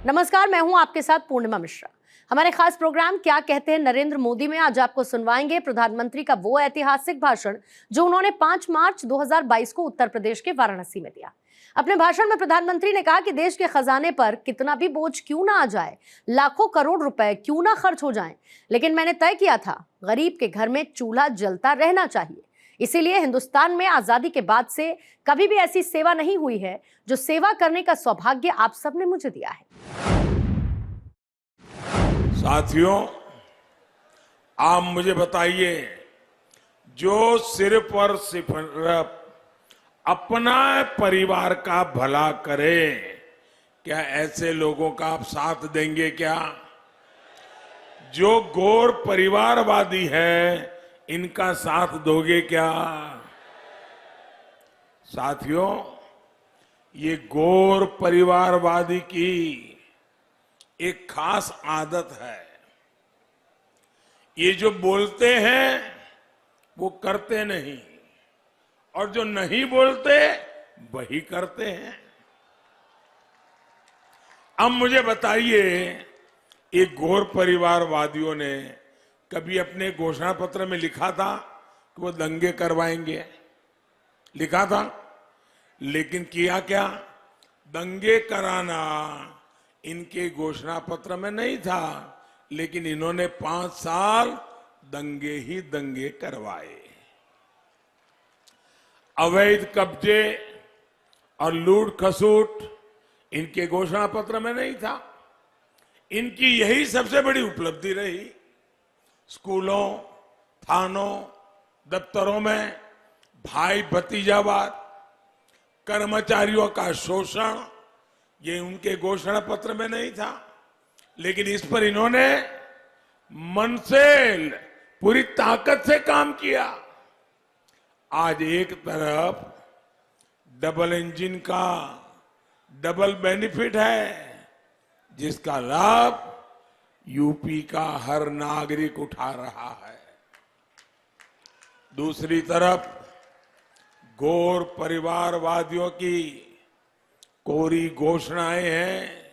नमस्कार, मैं हूं आपके साथ पूर्णिमा मिश्रा। हमारे खास प्रोग्राम क्या कहते हैं नरेंद्र मोदी में आज आपको सुनवाएंगे प्रधानमंत्री का वो ऐतिहासिक भाषण जो उन्होंने 5 मार्च 2022 को उत्तर प्रदेश के वाराणसी में दिया। अपने भाषण में प्रधानमंत्री ने कहा कि देश के खजाने पर कितना भी बोझ क्यों ना आ जाए, लाखों करोड़ रुपए क्यों ना खर्च हो जाएं, लेकिन मैंने तय किया था गरीब के घर में चूल्हा जलता रहना चाहिए। इसीलिए हिंदुस्तान में आजादी के बाद से कभी भी ऐसी सेवा नहीं हुई है जो सेवा करने का सौभाग्य आप सबने मुझे दिया है। साथियों, आप मुझे बताइए, जो सिर्फ और सिर्फ अपना परिवार का भला करे, क्या ऐसे लोगों का आप साथ देंगे क्या? जो गौर परिवारवादी है, इनका साथ दोगे क्या? साथियों, ये गौर परिवारवादी की एक खास आदत है। ये जो बोलते हैं वो करते नहीं, और जो नहीं बोलते वही करते हैं। अब मुझे बताइए, ये गौर परिवारवादियों ने कभी अपने घोषणा पत्र में लिखा था कि वो दंगे करवाएंगे? लिखा था, लेकिन किया क्या? दंगे कराना इनके घोषणा पत्र में नहीं था, लेकिन इन्होंने 5 साल दंगे ही दंगे करवाए। अवैध कब्जे और लूट खसूट इनके घोषणा पत्र में नहीं था। इनकी यही सबसे बड़ी उपलब्धि रही। स्कूलों, थानों, दफ्तरों में भाई भतीजावाद, कर्मचारियों का शोषण, ये उनके घोषणा पत्र में नहीं था, लेकिन इस पर इन्होंने मन से, पूरी ताकत से काम किया। आज एक तरफ डबल इंजन का डबल बेनिफिट है, जिसका लाभ यूपी का हर नागरिक उठा रहा है। दूसरी तरफ गौर परिवारवादियों की कोरी घोषणाएं हैं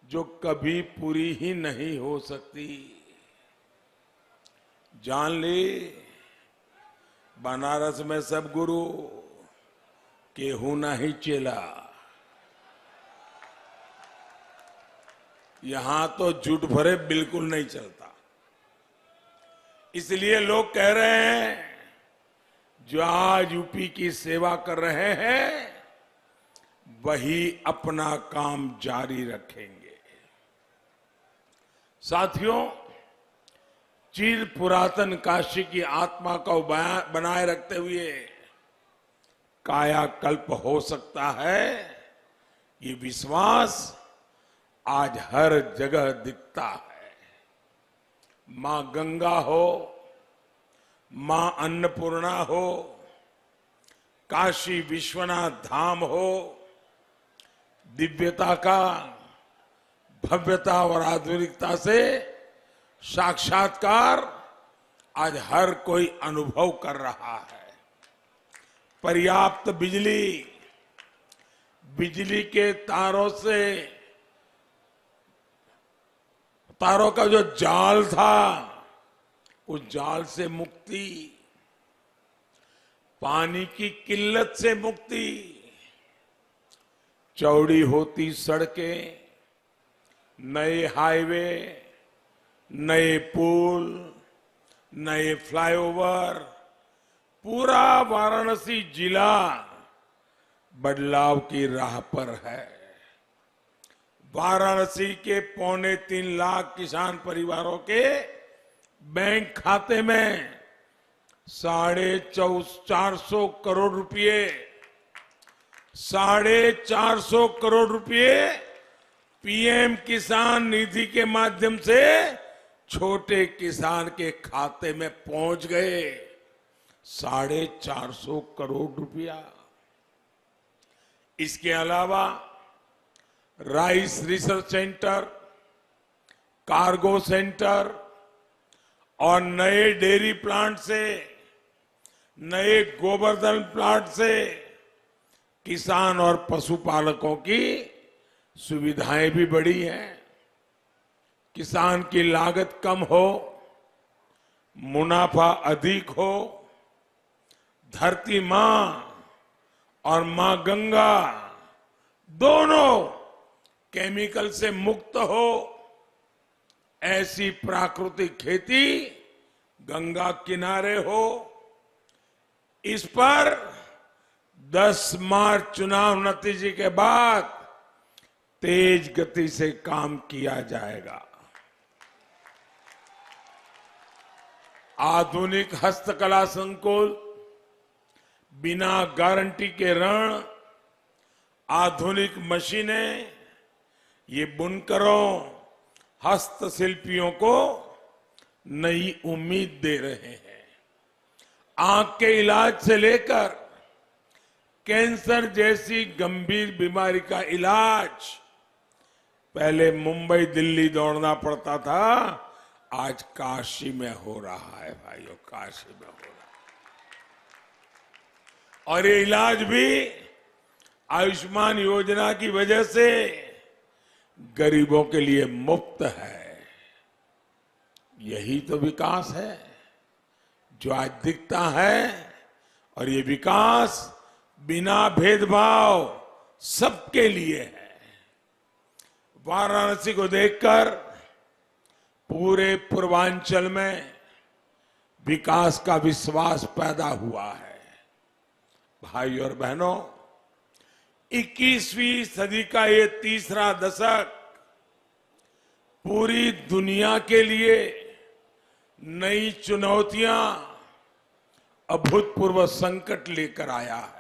जो कभी पूरी ही नहीं हो सकती। जान ली, बनारस में सब गुरु, केहू नहीं चेला। यहां तो झूठ भरे बिल्कुल नहीं चलता। इसलिए लोग कह रहे हैं, जो आज यूपी की सेवा कर रहे हैं वही अपना काम जारी रखेंगे। साथियों, चिर पुरातन काशी की आत्मा को बनाए रखते हुए कायाकल्प हो सकता है, ये विश्वास आज हर जगह दिखता है। मां गंगा हो, मां अन्नपूर्णा हो, काशी विश्वनाथ धाम हो, दिव्यता का, भव्यता और आधुनिकता से साक्षात्कार आज हर कोई अनुभव कर रहा है। पर्याप्त बिजली, बिजली के तारों का जो जाल था, उस जाल से मुक्ति, पानी की किल्लत से मुक्ति, चौड़ी होती सड़कें, नए हाईवे, नए पुल, नए फ्लाईओवर, पूरा वाराणसी जिला बदलाव की राह पर है। वाराणसी के 3.25 लाख किसान परिवारों के बैंक खाते में 450 करोड़ रुपए, 450 करोड़ रुपए पीएम किसान निधि के माध्यम से छोटे किसान के खाते में पहुंच गए। 450 करोड़ रुपया। इसके अलावा rice research centre, cargo centre और नए डेयरी प्लांट से, नए गोवर्धन प्लांट से किसान और पशुपालकों की सुविधाएं भी बढ़ी हैं, किसान की लागत कम हो, मुनाफा अधिक हो, धरती मां और मां गंगा दोनों केमिकल से मुक्त हो, ऐसी प्राकृतिक खेती गंगा किनारे हो। इस पर 10 मार्च चुनाव नतीजे के बाद तेज गति से काम किया जाएगा। आधुनिक हस्तकला संकुल, बिना गारंटी के ऋण, आधुनिक मशीनें, ये बुनकरों, हस्तशिल्पियों को नई उम्मीद दे रहे हैं। आंख के इलाज से लेकर कैंसर जैसी गंभीर बीमारी का इलाज पहले मुंबई दिल्ली दौड़ना पड़ता था, आज काशी में हो रहा है भाइयों, काशी में हो रहा है। और ये इलाज भी आयुष्मान योजना की वजह से गरीबों के लिए मुफ्त है। यही तो विकास है जो आज दिखता है, और ये विकास बिना भेदभाव सबके लिए है। वाराणसी को देखकर पूरे पूर्वांचल में विकास का विश्वास पैदा हुआ है। भाई और बहनों, 21वीं सदी का ये तीसरा दशक पूरी दुनिया के लिए नई चुनौतियां, अभूतपूर्व संकट लेकर आया है।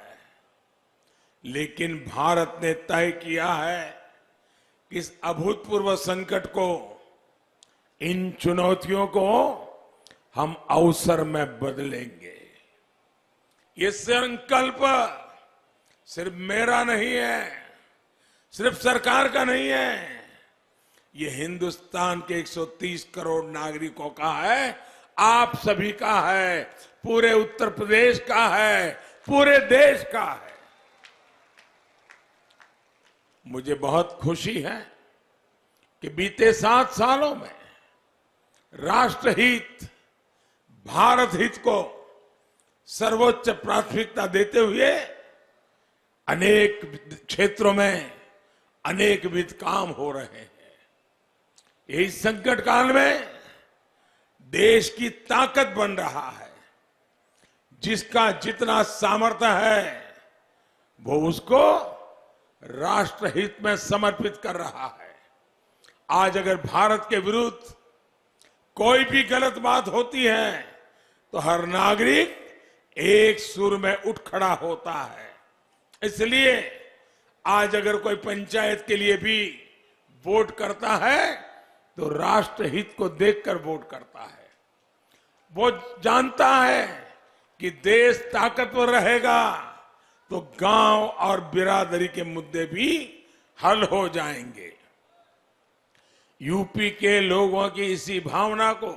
लेकिन भारत ने तय किया है कि इस अभूतपूर्व संकट को, इन चुनौतियों को हम अवसर में बदलेंगे। ये संकल्प सिर्फ मेरा नहीं है, सिर्फ सरकार का नहीं है, ये हिंदुस्तान के 130 करोड़ नागरिकों का है, आप सभी का है, पूरे उत्तर प्रदेश का है, पूरे देश का है। मुझे बहुत खुशी है कि बीते 7 सालों में राष्ट्रहित, भारत हित को सर्वोच्च प्राथमिकता देते हुए अनेक क्षेत्रों में अनेकविध काम हो रहे हैं। इस संकट काल में देश की ताकत बन रहा है। जिसका जितना सामर्थ्य है वो उसको राष्ट्रहित में समर्पित कर रहा है। आज अगर भारत के विरुद्ध कोई भी गलत बात होती है तो हर नागरिक एक सुर में उठ खड़ा होता है। इसलिए आज अगर कोई पंचायत के लिए भी वोट करता है तो राष्ट्रहित को देखकर वोट करता है। वो जानता है कि देश ताकतवर रहेगा तो गांव और बिरादरी के मुद्दे भी हल हो जाएंगे। यूपी के लोगों की इसी भावना को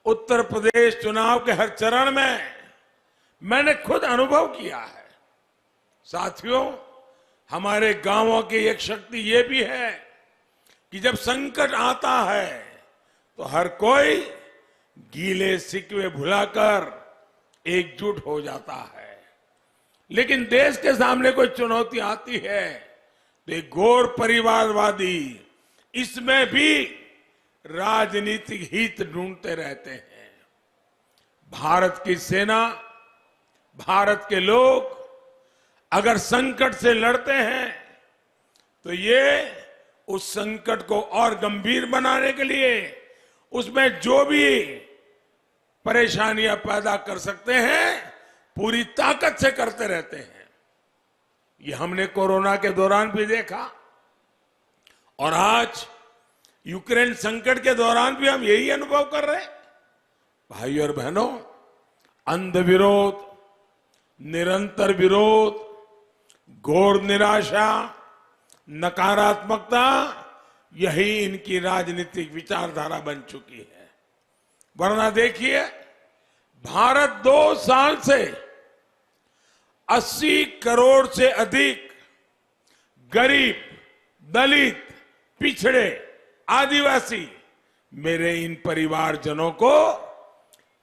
उत्तर प्रदेश चुनाव के हर चरण में मैंने खुद अनुभव किया है। साथियों, हमारे गांवों की एक शक्ति ये भी है कि जब संकट आता है तो हर कोई गीले शिकवे भुलाकर एकजुट हो जाता है। लेकिन देश के सामने कोई चुनौती आती है तो एक घोर परिवारवादी इसमें भी राजनीतिक हित ढूंढते रहते हैं। भारत की सेना, भारत के लोग अगर संकट से लड़ते हैं तो ये उस संकट को और गंभीर बनाने के लिए उसमें जो भी परेशानियां पैदा कर सकते हैं पूरी ताकत से करते रहते हैं। ये हमने कोरोना के दौरान भी देखा और आज यूक्रेन संकट के दौरान भी हम यही अनुभव कर रहे हैं। भाई और बहनों, अंध विरोध, निरंतर विरोध, घोर निराशा, नकारात्मकता, यही इनकी राजनीतिक विचारधारा बन चुकी है। वरना देखिए, भारत 2 साल से 80 करोड़ से अधिक गरीब दलित, पिछड़े, आदिवासी मेरे इन परिवारजनों को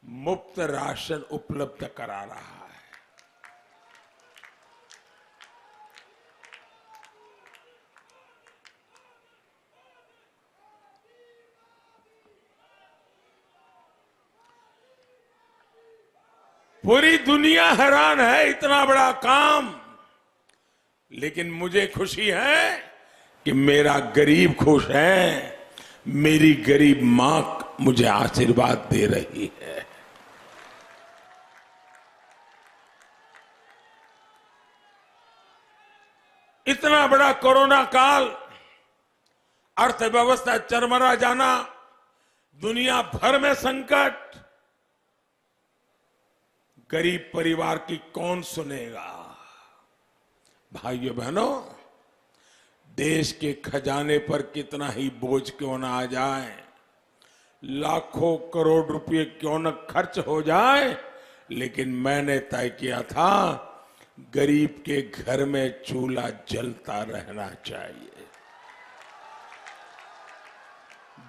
मुफ्त राशन उपलब्ध करा रहा है। पूरी दुनिया हैरान है, इतना बड़ा काम, लेकिन मुझे खुशी है कि मेरा गरीब खुश है, मेरी गरीब मां मुझे आशीर्वाद दे रही है। इतना बड़ा कोरोना काल, अर्थव्यवस्था चरमरा जाना, दुनिया भर में संकट, गरीब परिवार की कौन सुनेगा? भाइयों बहनों, देश के खजाने पर कितना ही बोझ क्यों ना आ जाए, लाखों करोड़ रुपए क्यों न खर्च हो जाए, लेकिन मैंने तय किया था गरीब के घर में चूल्हा जलता रहना चाहिए।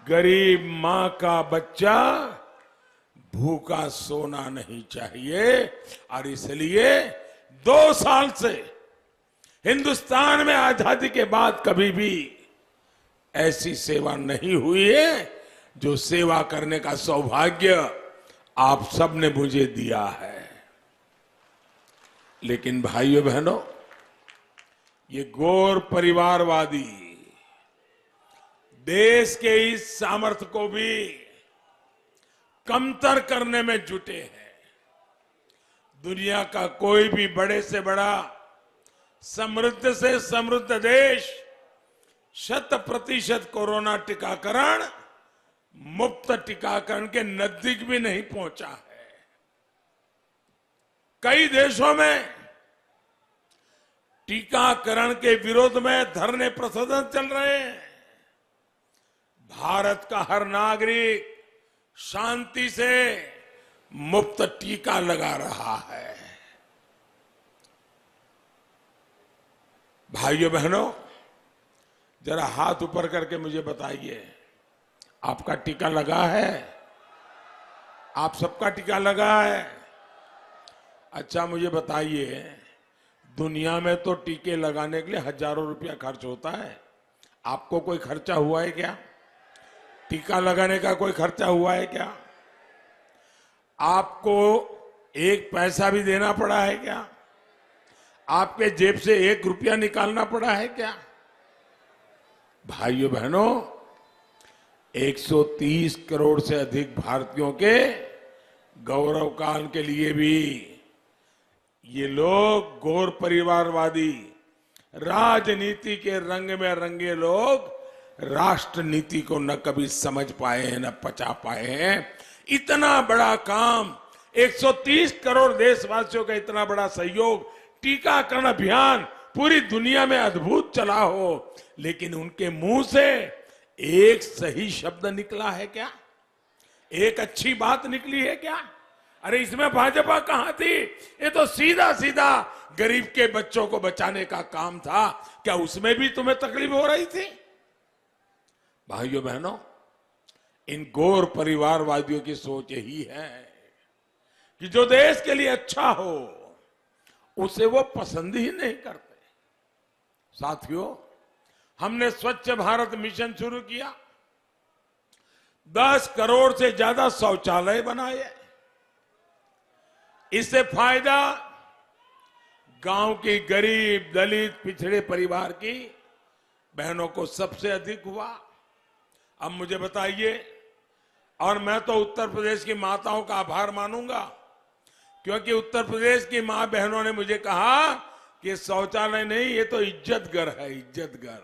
गरीब मां का बच्चा भूखा सोना नहीं चाहिए, और इसलिए 2 साल से हिंदुस्तान में आजादी के बाद कभी भी ऐसी सेवा नहीं हुई है जो सेवा करने का सौभाग्य आप सबने मुझे दिया है। लेकिन भाइयों बहनों, ये गौर परिवारवादी देश के इस सामर्थ्य को भी कमतर करने में जुटे हैं। दुनिया का कोई भी बड़े से बड़ा, समृद्ध से समृद्ध देश 100% कोरोना टीकाकरण, मुफ्त टीकाकरण के नजदीक भी नहीं पहुंचा है। कई देशों में टीकाकरण के विरोध में धरने प्रदर्शन चल रहे हैं। भारत का हर नागरिक शांति से मुफ्त टीका लगा रहा है। भाइयों बहनों, जरा हाथ ऊपर करके मुझे बताइए, आपका टीका लगा है? आप सबका टीका लगा है? अच्छा, मुझे बताइए, दुनिया में तो टीके लगाने के लिए हजारों रुपया खर्च होता है। आपको कोई खर्चा हुआ है क्या? टीका लगाने का कोई खर्चा हुआ है क्या? आपको एक पैसा भी देना पड़ा है क्या? आपके जेब से 1 रुपया निकालना पड़ा है क्या? भाइयों बहनों, 130 करोड़ से अधिक भारतीयों के गौरव काल के लिए भी ये लोग, गौर परिवारवादी राजनीति के रंग में रंगे लोग, राष्ट्र नीति को न कभी समझ पाए हैं, न पचा पाए हैं। इतना बड़ा काम, 130 करोड़ देशवासियों का इतना बड़ा सहयोग, टीकाकरण अभियान पूरी दुनिया में अद्भुत चला हो, लेकिन उनके मुंह से एक सही शब्द निकला है क्या? एक अच्छी बात निकली है क्या? अरे इसमें भाजपा कहां थी? ये तो सीधा सीधा गरीब के बच्चों को बचाने का काम था। क्या उसमें भी तुम्हें तकलीफ हो रही थी? भाइयों बहनों, इन गौर परिवारवादियों की सोच यही है कि जो देश के लिए अच्छा हो उसे वो पसंद ही नहीं करते। साथियों, हमने स्वच्छ भारत मिशन शुरू किया, 10 करोड़ से ज्यादा शौचालय बनाए। इससे फायदा गांव की गरीब, दलित, पिछड़े परिवार की बहनों को सबसे अधिक हुआ। अब मुझे बताइए, और मैं तो उत्तर प्रदेश की माताओं का आभार मानूंगा, क्योंकि उत्तर प्रदेश की मां बहनों ने मुझे कहा कि शौचालय नहीं, ये तो इज्जत घर है, इज्जत घर।